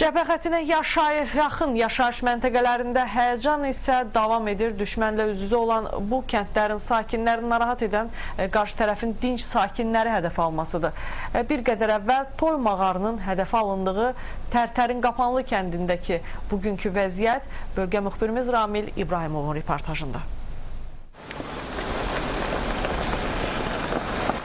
Cəbhə xəttinə yaxın yaşayış məntəqələrində həyəcan isə davam edir. Düşmənlə üz-üzə olan bu kəndlərin sakinlərini narahat edən qarşı tərəfin dinc sakinləri hədəf almasıdır. Bir qədər əvvəl Toy mağarının hədəf alındığı Tərtərin Qapanlı kəndindəki bugünkü vəziyyət bölgə müxbirimiz Ramil İbrahimovun reportajında.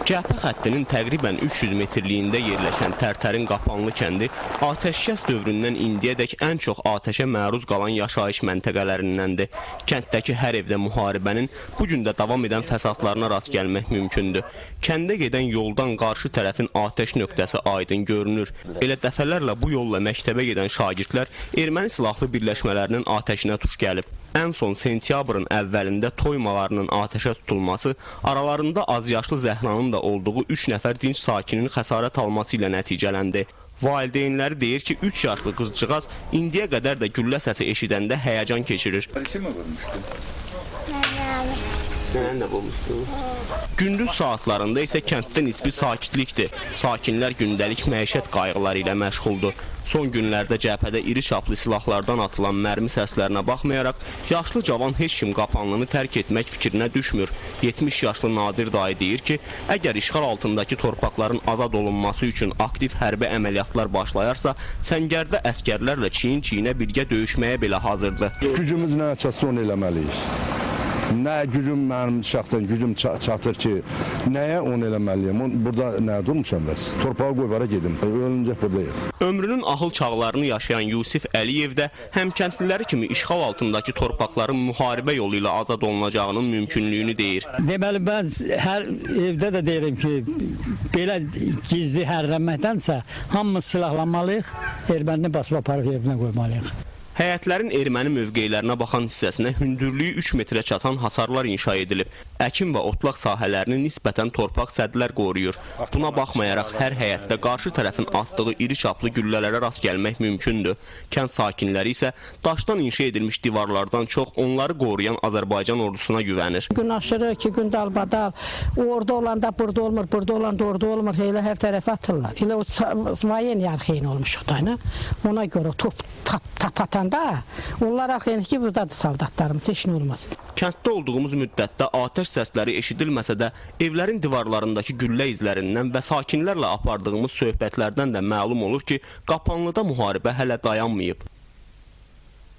Cəbhə xəttinin təqribən 300 metrliyində yerləşən Tərtərin Qapanlı kəndi atəşkəs dövründən indiyədək ən çox atəşə məruz qalan yaşayış məntəqələrindəndir. Kənddəki hər evdə müharibənin bu gün də davam edən fəsadlarına rast gəlmək mümkündür. Kəndə gedən yoldan qarşı tərəfin atəş nöqtəsi aydın görünür. Elə dəfələrlə bu yolla məktəbə gedən şagirdlər erməni silahlı birləşmələrinin atəşinə tuş gəlib. Ən son sentyabrın əvvəlində Toy mağarının atəşə tutulması, aralarında azyaşlı Zəhranın da olduğu 3 nəfər dinc sakinin xəsarət alması ilə nəticələndi. Valideynləri deyir ki, 3 yaşlı qızcığaz indiyə qədər də güllə səsi eşidəndə həyəcan keçirir. Gündüz saatlarında isə kənddə nisbi sakitlikdir. Sakinlər gündəlik məişət qayğıları ilə məşğuldur. Son günlərdə cəbhədə iri çaplı silahlardan atılan mərmi səslərinə baxmayaraq, yaşlı cavan heç kim Qapanlını tərk etmək fikrinə düşmür. 70 yaşlı Nadir dayı deyir ki, əgər işğal altındakı torpaqların azad olunması üçün aktiv hərbi əməliyyatlar başlayarsa, səngərdə əskərlərlə çiyin-çiyinə birgə döyüşməyə belə hazırdır. Gücümüz nə çatsa onu eləməliyik. Nə gücüm, mənim şəxsən gücüm çatır ki, nəyə onu eləməliyim? Burada nə durmuşam bəs? Torpağı qoy vara gedim. Ölüncək buradayıq. Ömrünün ahıl çağlarını yaşayan Yusif Əliyev də həmkəndliləri kimi işğal altındakı torpaqların müharibə yolu ilə azad olunacağının mümkünlüyünü deyir. Deməli, mən hər evdə də deyirəm ki, belə gizli hərrənməkdənsə hamımız silahlanmalıyıq, ermənini basıb aparıb yerinə qoymalıyıq. Həyətlərin erməni mövqelərinə baxan hissəsinə hündürlüyü 3 metrə çatan hasarlar inşa edilib. Əkin və otlaq sahələrini nisbətən torpaq sədlər qoruyur. Buna baxmayaraq hər həyətdə qarşı tərəfin atdığı iri çaplı güllələrə rast gəlmək mümkündür. Kənd sakinləri isə daşdan inşa edilmiş divarlardan çox onları qoruyan Azərbaycan ordusuna güvənir. Gün aşırı, 2 gün dalbadal, orada olanda burada olmur, burada olanda orada olmur, elə hər tərəfə atırlar. Elə o vayen yarxeyin olmuş o da, ona görə top tapatan da, onlar arxayındır ki, buradadır saldatlarımız, heç nə olmaz. Kənddə olduğumuz müddətdə atəş səsləri eşidilməsə də, evlərin divarlarındakı güllə izlərindən və sakinlərlə apardığımız söhbətlərdən də məlum olur ki, Qapanlıda müharibə hələ dayanmayıb.